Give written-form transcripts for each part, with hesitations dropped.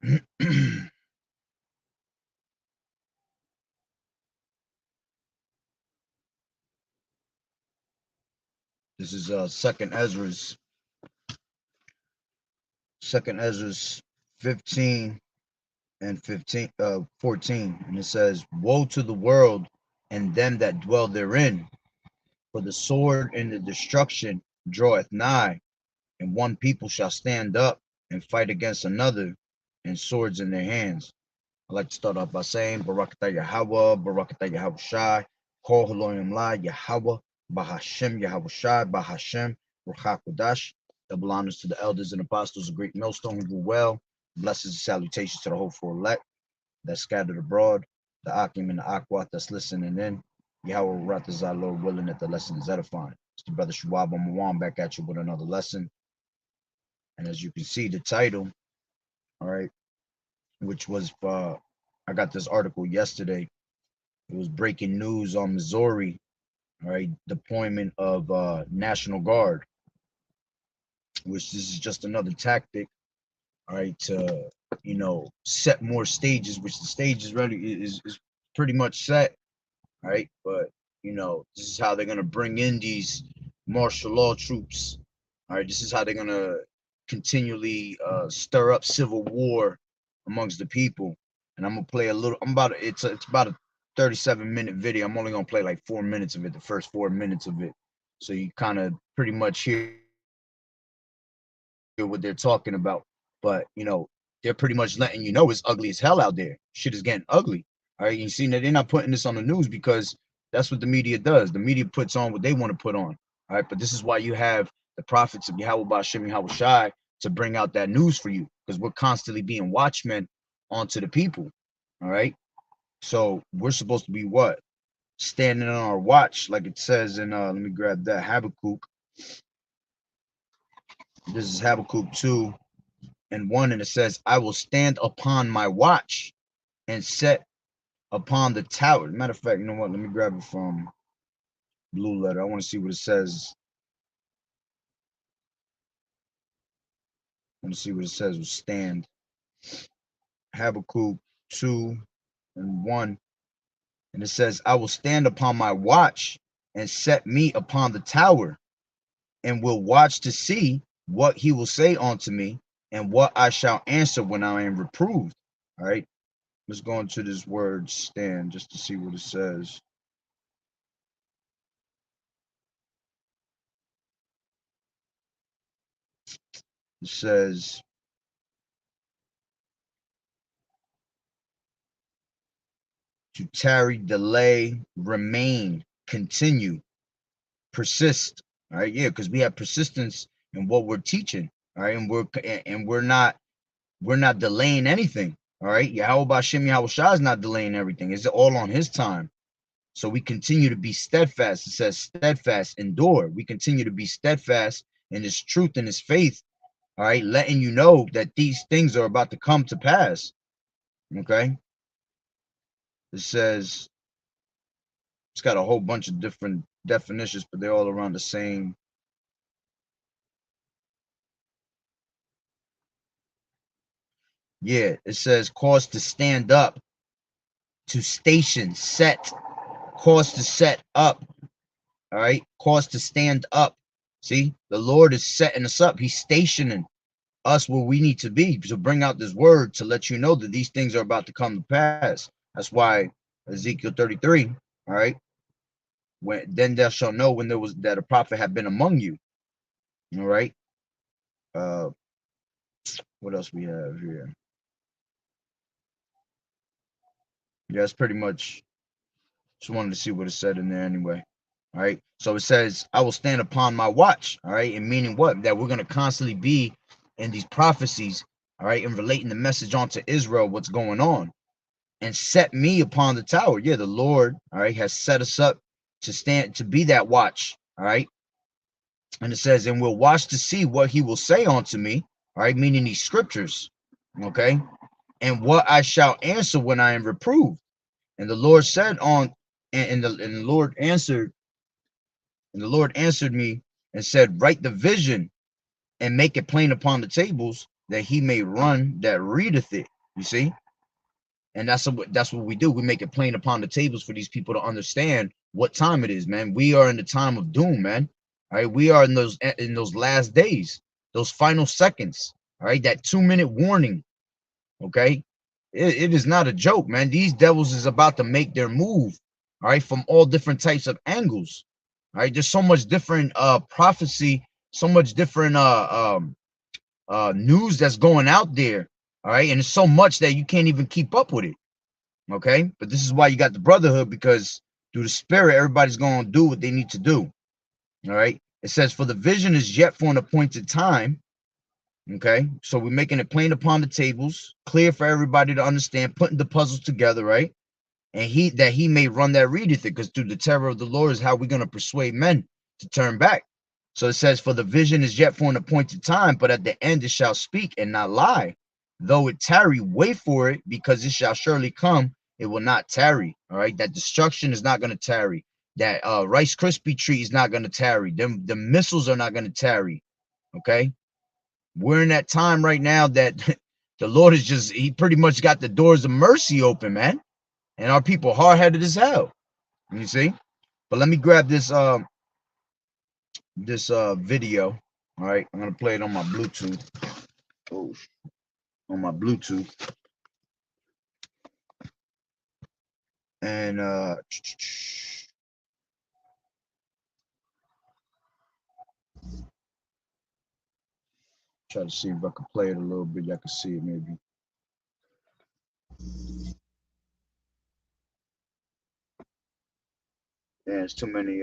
This is second Ezra's 15 and 14, and it says, "Woe to the world and them that dwell therein, for the sword and the destruction draweth nigh, and one people shall stand up and fight against another, and swords in their hands." I like to start off by saying, Barakatah Yahweh, Barakatah Yahweh Shai, Kol Haloyim La, Yahweh, Bahashem, Yahweh Shai, Bahashem, Ruchakodash. Double honors to the elders and apostles of Great Millstone who do well. Blessings and salutations to the hopeful elect that's scattered abroad, the Akim and the Akwat that's listening in. Yahweh Ratazah, Lord willing that the lesson is edifying. It's the brother Shuab Mawan back at you with another lesson. And as you can see, the title, all right, which was I got this article yesterday. It was breaking news on Missouri, all right, deployment of National Guard, which this is just another tactic, all right, to set more stages, which the stage is ready is pretty much set, all right, but this is how they're gonna bring in these martial law troops, all right. This is how they're gonna continually stir up civil war amongst the people. And I'm gonna play a little. It's about a 37-minute video. I'm only gonna play like 4 minutes of it, the first 4 minutes of it, so you kind of pretty much hear what they're talking about. But they're pretty much letting you know it's ugly as hell out there. Shit is getting ugly. All right, you see that they're not putting this on the news because that's what the media does. The media puts on what they want to put on. All right, but this is why you have the prophets of Yahweh Ba'Shem Yahweh Shai to bring out that news for you, because we're constantly being watchmen onto the people. All right, so we're supposed to be what? Standing on our watch, like it says in let me grab that Habakkuk. This is Habakkuk 2:1, and it says, "I will stand upon my watch and set upon the tower." Matter of fact, you know what? Let me grab it from Blue Letter. I want to see what it says. I want to see what it says with stand. Habakkuk 2:1, and it says, "I will stand upon my watch and set me upon the tower, and will watch to see what he will say unto me, and what I shall answer when I am reproved." All right, let's go into this word stand just to see what it says. It says, to tarry, delay, remain, continue, persist. All right, yeah, because we have persistence in what we're teaching. All right, and we're not delaying anything. All right, Yahweh Ba'Shem Yahweh Shah is not delaying everything. It's all on His time. So we continue to be steadfast. It says steadfast, endure. We continue to be steadfast in His truth and His faith. All right, letting you know that these things are about to come to pass. Okay, it says, it's got a whole bunch of different definitions, but they're all around the same. Yeah, it says cause to stand up, to station, set, cause to set up. All right, cause to stand up. See, the Lord is setting us up. He's stationing us where we need to be to bring out this word to let you know that these things are about to come to pass. That's why Ezekiel 33, all right, when then thou shalt know when there was that a prophet had been among you. All right. Uh, what else we have here? Yeah, it's pretty much, just wanted to see what it said in there anyway. All right. So it says, "I will stand upon my watch." All right. And meaning what? That we're going to constantly be in these prophecies. All right. And relating the message onto Israel, what's going on. And set me upon the tower. Yeah, the Lord, all right, has set us up to stand, to be that watch. All right. And it says, "And we'll watch to see what he will say unto me." All right. Meaning these scriptures. Okay. "And what I shall answer when I am reproved." And the Lord said on, and the Lord answered, and the Lord answered me and said, "Write the vision and make it plain upon the tables, that he may run that readeth it." You see? And that's what we do. We make it plain upon the tables for these people to understand what time it is, man. We are in the time of doom, man. All right, we are in those last days, those final seconds. All right, that 2-minute warning. Okay, it is not a joke, man. These devils is about to make their move. All right, from all different types of angles. All right, there's so much different prophecy, so much different news that's going out there. All right, and it's so much that you can't even keep up with it. Okay, but this is why you got the brotherhood, because through the spirit, everybody's going to do what they need to do. All right, it says, for the vision is yet for an appointed time. Okay, so we're making it plain upon the tables, clear for everybody to understand, putting the puzzles together, right? And he may run that readeth it, because through the terror of the Lord is how we're going to persuade men to turn back. So it says, for the vision is yet for an appointed time, but at the end it shall speak and not lie. Though it tarry, wait for it, because it shall surely come. It will not tarry. All right, that destruction is not going to tarry. That Rice Krispie treat is not going to tarry. The missiles are not going to tarry. Okay, we're in that time right now that the Lord is he pretty much got the doors of mercy open, man. And our people hard-headed as hell. You see? But let me grab this video. All right, I'm gonna play it on my Bluetooth. Oh, on my Bluetooth. And try to see if I can play it a little bit. Y'all can see it maybe. Yeah, it's too many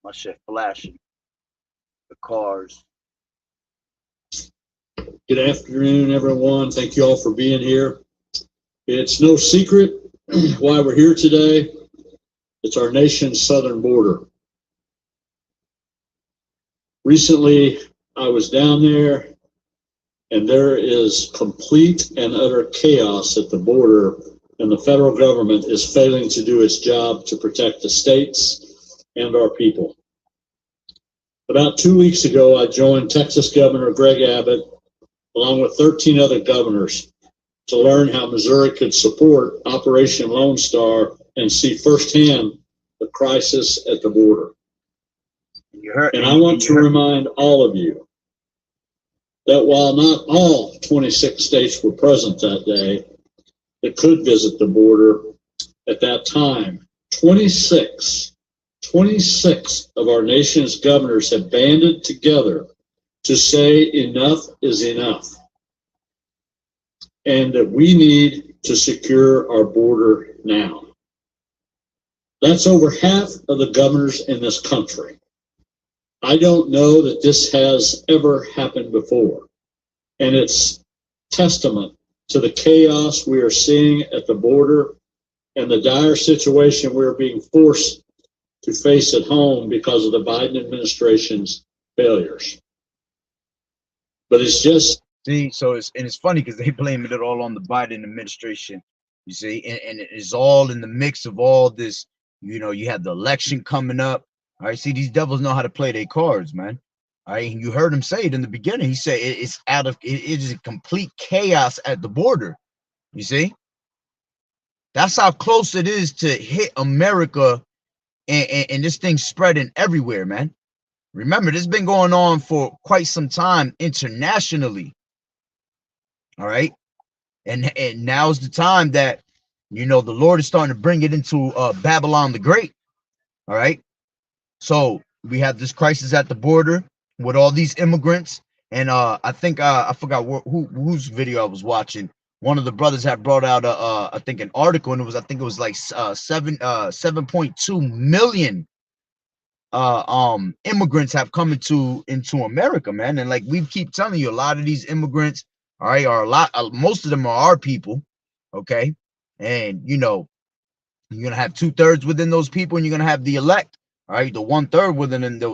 my shit flashing. The cars. Good afternoon, everyone. Thank you all for being here. It's no secret why we're here today. It's our nation's southern border. Recently, I was down there, and there is complete and utter chaos at the border, and the federal government is failing to do its job to protect the states and our people. About 2 weeks ago, I joined Texas Governor Greg Abbott, along with 13 other governors, to learn how Missouri could support Operation Lone Star and see firsthand the crisis at the border. And I want to remind all of you that while not all 26 states were present that day that could visit the border at that time, 26 of our nation's governors have banded together to say enough is enough, and that we need to secure our border now. That's over half of the governors in this country. I don't know that this has ever happened before, and it's testament to the chaos we are seeing at the border and the dire situation we're being forced to face at home because of the Biden administration's failures. But it's just so it's funny because they blaming it all on the Biden administration, you see, and it is all in the mix of all this. You know, you have the election coming up. All right, see, these devils know how to play their cards, man. All right, you heard him say it in the beginning. He said it is a complete chaos at the border. You see, that's how close it is to hit America, and this thing spreading everywhere, man. Remember, this has been going on for quite some time internationally. All right, and now's the time that, you know, the Lord is starting to bring it into Babylon the Great. All right, so we have this crisis at the border with all these immigrants, and I think I forgot whose video I was watching. One of the brothers had brought out I think an article, and it was like 7.2 million immigrants have come into America, man. And like we keep telling you, a lot of these immigrants, all right, are most of them are our people, okay? And you know, you're gonna have 2/3 within those people, and you're gonna have the elect, all right, the 1/3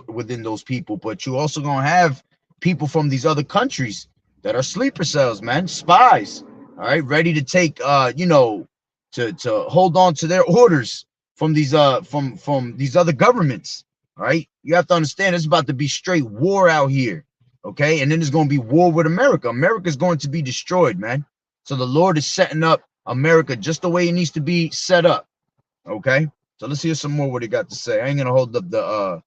within those people. But you also gonna have people from these other countries that are sleeper cells, man, spies, all right, ready to take you know, to hold on to their orders from these from these other governments. All right, you have to understand it's about to be straight war out here, okay? And then there's going to be war with America. America's going to be destroyed, man. So the Lord is setting up America just the way it needs to be set up. Okay. So let's hear some more what he got to say. I ain't gonna hold up the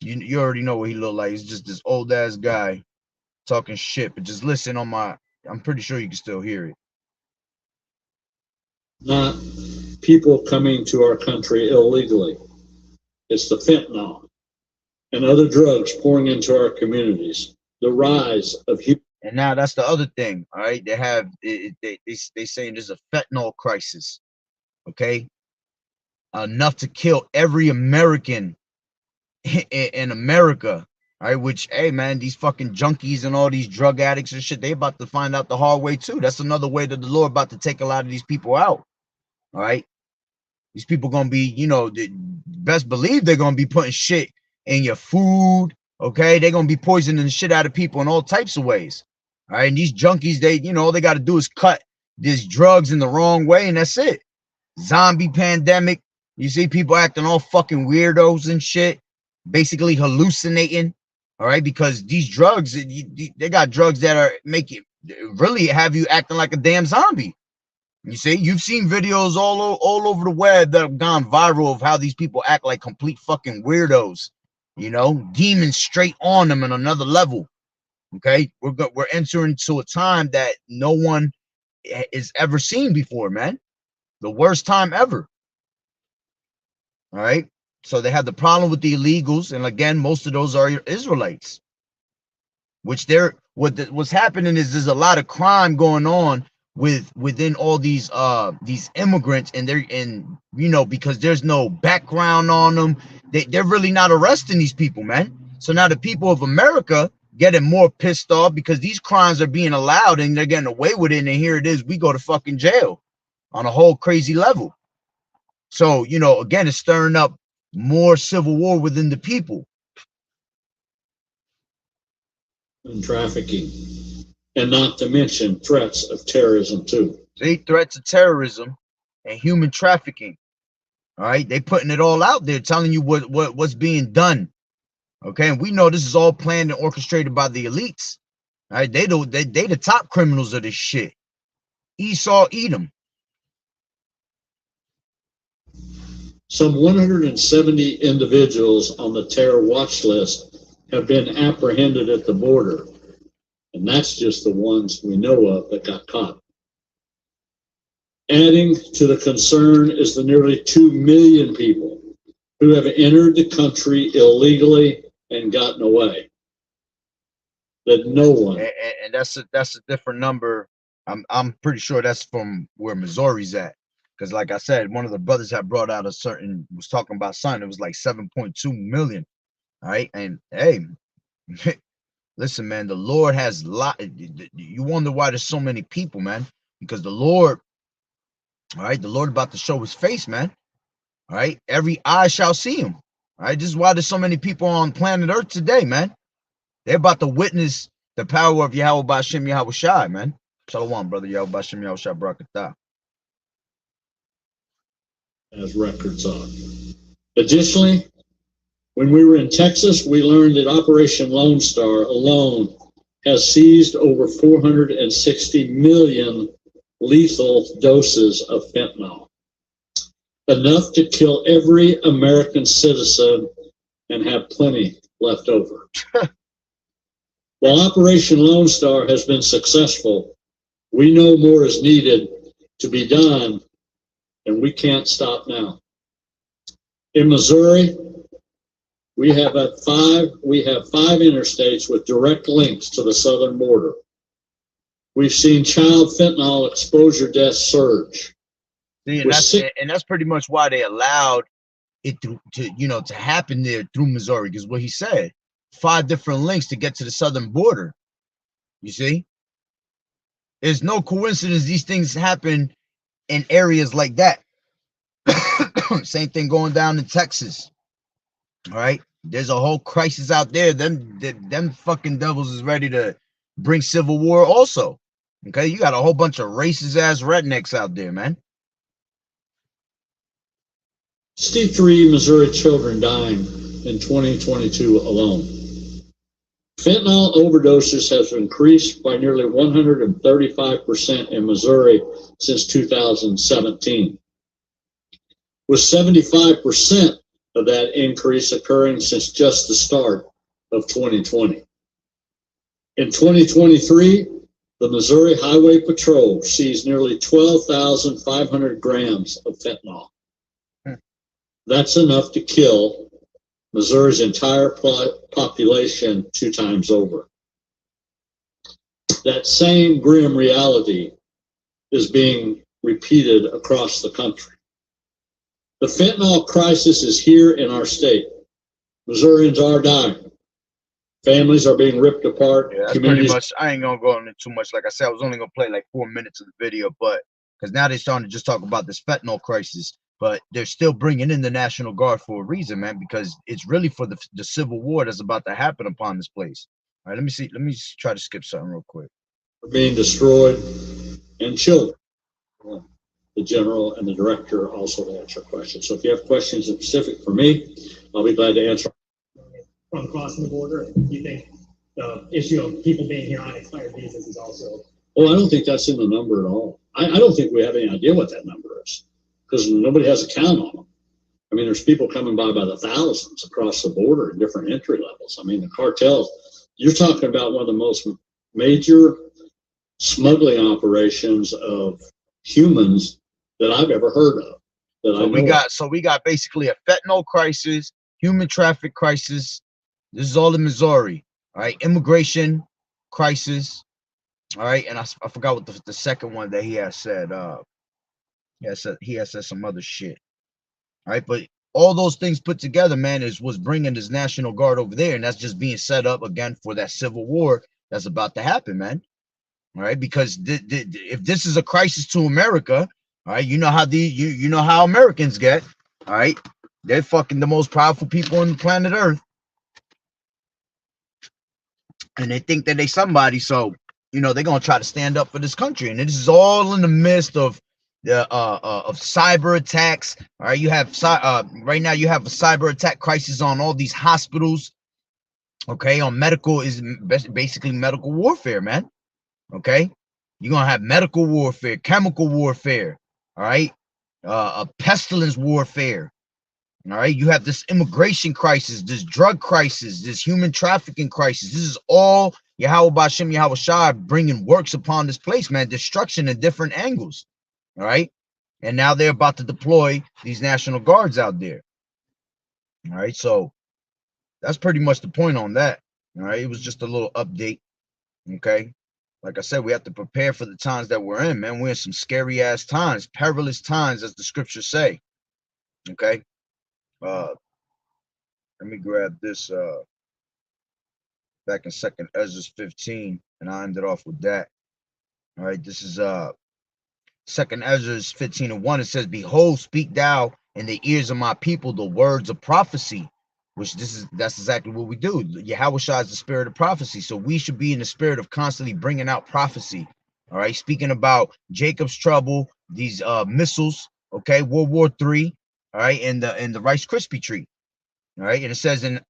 you already know what he look like. He's just this old ass guy talking shit, but just listen on my, I'm pretty sure you can still hear it. Not people coming to our country illegally. It's the fentanyl and other drugs pouring into our communities. The rise of and now that's the other thing. All right, they have they saying there's a fentanyl crisis. Okay, enough to kill every American in America. All right, which, hey man, these fucking junkies and all these drug addicts and shit, they about to find out the hard way too. That's another way that the Lord about to take a lot of these people out. All right, these people gonna be, you know, best believe they're gonna be putting shit in your food. Okay, they're gonna be poisoning the shit out of people in all types of ways. All right, and these junkies, they, you know, all they got to do is cut these drugs in the wrong way, and that's it. Zombie pandemic. You see people acting all fucking weirdos and shit, basically hallucinating. All right, because these drugs, they got drugs that are making really have you acting like a damn zombie. You see, you've seen videos all over the web that have gone viral of how these people act like complete fucking weirdos. You know, demons straight on them on another level. Okay, we're entering into a time that no one is ever seen before, man. The worst time ever. All right. So they have the problem with the illegals, and again, most of those are Israelites. Which they're what's happening is there's a lot of crime going on within all these immigrants, and they're in, you know, because there's no background on them. They're really not arresting these people, man. So now the people of America getting more pissed off because these crimes are being allowed and they're getting away with it, and here it is, we go to fucking jail on a whole crazy level. So, you know, again, it's stirring up more civil war within the people. and trafficking, and not to mention threats of terrorism too. See, threats of terrorism and human trafficking. All right, they putting it all out there, telling you what's being done. Okay, and we know this is all planned and orchestrated by the elites. All right, they the top criminals of this shit. Esau, Edom. Some 170 individuals on the terror watch list have been apprehended at the border, and that's just the ones we know of that got caught. Adding to the concern is the nearly 2 million people who have entered the country illegally and gotten away. That no one. And that's a different number. I'm pretty sure that's from where Missouri's at. Because like I said, one of the brothers had brought out was talking about something. It was like 7.2 million. All right. And hey, listen, man, the Lord has you wonder why there's so many people, man. Because the Lord, all right, the Lord about to show his face, man. All right. Every eye shall see him. All right. This is why there's so many people on planet Earth today, man. They're about to witness the power of Yahweh B'Shem Yahweh Shai, man. Shalom, brother. Yahweh B'Shem Yahweh Shai Barakatah. As records are. Additionally, when we were in Texas, we learned that Operation Lone Star alone has seized over 460 million lethal doses of fentanyl, enough to kill every American citizen and have plenty left over. While Operation Lone Star has been successful, we know more is needed to be done, and we can't stop now. In Missouri, we have 5 interstates with direct links to the southern border. We've seen child fentanyl exposure deaths surge. See, and that's pretty much why they allowed it to happen there through Missouri, because what he said, 5 different links to get to the southern border. You see, there's no coincidence these things happen in areas like that. Same thing going down in Texas. All right, there's a whole crisis out there. Them fucking devils is ready to bring civil war also. Okay, you got a whole bunch of racist ass rednecks out there, man. 63 Missouri children dying in 2022 alone. Fentanyl overdoses have increased by nearly 135% in Missouri since 2017, with 75% of that increase occurring since just the start of 2020. In 2023, the Missouri Highway Patrol seized nearly 12,500 grams of fentanyl. That's enough to kill Missouri's entire population 2 times over. That same grim reality is being repeated across the country. The fentanyl crisis is here in our state. Missourians are dying. Families are being ripped apart. Yeah, that's pretty much. I ain't gonna go into too much. Like I said, I was only gonna play like 4 minutes of the video, but because now they're starting to just talk about this fentanyl crisis, but they're still bringing in the National Guard for a reason, man, because it's really for the civil war that's about to happen upon this place. All right, let me see. Let me try to skip something real quick. Being destroyed, and children. The general and the director also to answer questions. So if you have questions specific for me, I'll be glad to answer. From crossing the border, you think the issue of people being here on expired visas is also? Oh, I don't think that's in the number at all. I don't think we have any idea what that number is because nobody has a count on them. I mean, there's people coming by the thousands across the border at different entry levels. I mean, the cartels, you're talking about one of the most major smuggling operations of humans that I've ever heard of. So we got basically a fentanyl crisis, human traffic crisis. This is all in Missouri. All right, immigration crisis. All right, and I forgot what the second one that he has said. He has said some other shit. All right, but all those things put together, man, was bringing this National Guard over there, and that's just being set up again for that civil war that's about to happen, man. All right, because if this is a crisis to America, all right, you know how you know how Americans get. All right, they're fucking the most powerful people on the planet Earth, and they think that they somebody. So you know they're gonna try to stand up for this country, and this is all in the midst of the of cyber attacks. All right, you have right now you have a cyber attack crisis on all these hospitals. Okay, on medical is basically medical warfare, man. Okay, you're gonna have medical warfare, chemical warfare, all right, a pestilence warfare, all right. You have this immigration crisis, this drug crisis, this human trafficking crisis. This is all YAHAWAH'S bringing works upon this place, man. Destruction in different angles, all right. And now they're about to deploy these National Guards out there, all right. So that's pretty much the point on that, all right. It was just a little update, okay. Like I said, we have to prepare for the times that we're in, man. We're in some scary ass times, perilous times, as the scriptures say. Okay. Let me grab this back in 2nd Ezra 15, and I ended off with that. All right, this is 2nd Ezra 15:1. It says, "Behold, speak thou in the ears of my people the words of prophecy." Which that's exactly what we do. YAHAWAH'S is the spirit of prophecy. So we should be in the spirit of constantly bringing out prophecy. All right. Speaking about Jacob's trouble, these missiles, okay, World War III, all right, and the Rice Krispie treat. All right. And it says, "And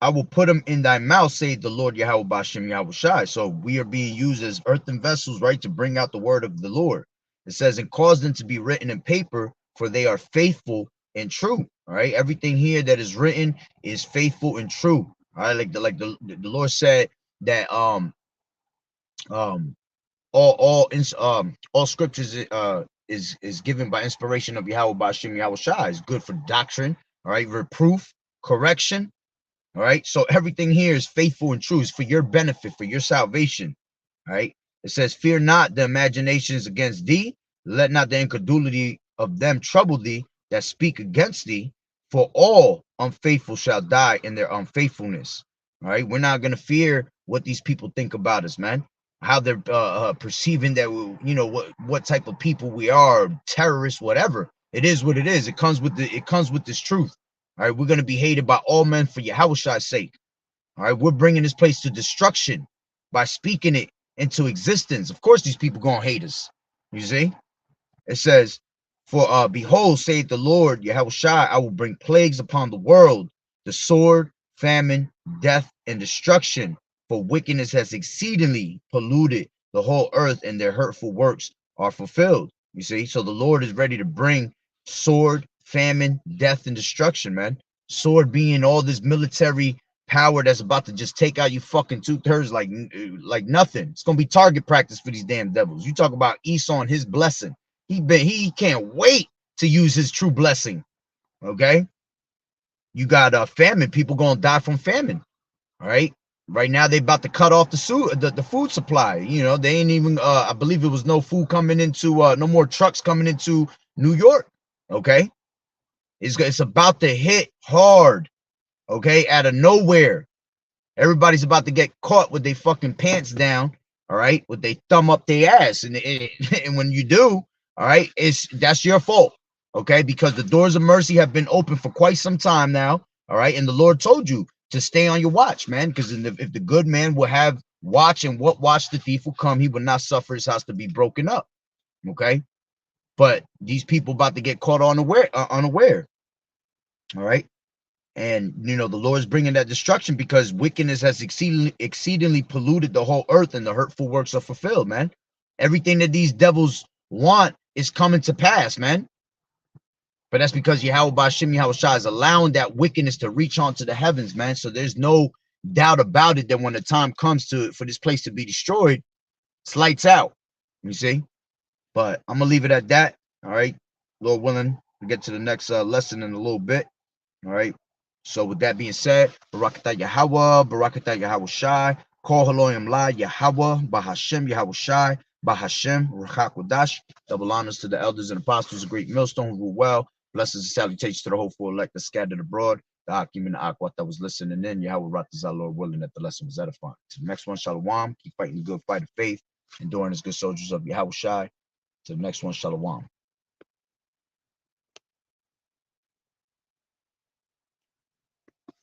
I will put them in thy mouth, say the Lord Yahweh Bashem Yahushai." So we are being used as earthen vessels, right, to bring out the word of the Lord. It says, "And cause them to be written in paper, for they are faithful and true." All right, everything here that is written is faithful and true. All right, like the Lord said that all scriptures is given by inspiration of Yahweh Bashem Yahushai. Is good for doctrine, all right, reproof, correction. All right, so everything here is faithful and true. It's for your benefit, for your salvation. All right, it says, "Fear not the imaginations against thee, let not the incredulity of them trouble thee that speak against thee, for all unfaithful shall die in their unfaithfulness." All right, we're not gonna fear what these people think about us, man. How they're perceiving that, you know, what type of people we are, terrorists, whatever. It is what it is. It comes with this truth. All right, we're gonna be hated by all men for YAHAWAH'S sake. All right, we're bringing this place to destruction by speaking it into existence. Of course, these people gonna hate us. You see, it says, "For behold, saith the Lord Yahushua, I will bring plagues upon the world, the sword, famine, death, and destruction. For wickedness has exceedingly polluted the whole earth, and their hurtful works are fulfilled. You see, so the Lord is ready to bring sword, famine, death, and destruction, man. Sword being all this military power that's about to just take out you fucking 2/3 like nothing. It's gonna be target practice for these damn devils. You talk about Esau and his blessing. He can't wait to use his true blessing. Okay, you got famine. People gonna die from famine. All right. Right now they about to cut off the food supply. You know, they ain't even I believe it was no food coming into no more trucks coming into New York. Okay. It's about to hit hard. Okay, out of nowhere. Everybody's about to get caught with their fucking pants down, all right, with their thumb up their ass. And when you do, all right, that's your fault. Okay, because the doors of mercy have been open for quite some time now. All right, and the Lord told you to stay on your watch, man, because if the good man will have watch, and what watch the thief will come, he will not suffer his house to be broken up. Okay, but these people about to get caught unaware. All right. And you know the Lord's bringing that destruction because wickedness has exceedingly polluted the whole earth, and the hurtful works are fulfilled, man. Everything that these devils want is coming to pass, man. But that's because YAHAWAH'S is allowing that wickedness to reach onto the heavens, man. So there's no doubt about it that when the time comes for this place to be destroyed, it's lights out. You see? But I'm gonna leave it at that. All right, Lord willing, we'll get to the next lesson in a little bit. All right. So with that being said, Barakatah Yahawah, Barakatah YAHAWAH'S, Call Haloyim La, Yahawah, Bahashem, YAHAWAH'S, Bahashem, Ruchakwadash. Double honors to the elders and apostles, a great millstone who rule well. Blessings and salutations to the hopeful elect that scattered abroad. The Akim and the Akwat that was listening in. Yahweh Ratazah, Lord willing, that the lesson was edifying. To the next one, Shalom. Keep fighting the good fight of faith, enduring as good soldiers of YAHAWAH'S. To the next one, Shalom.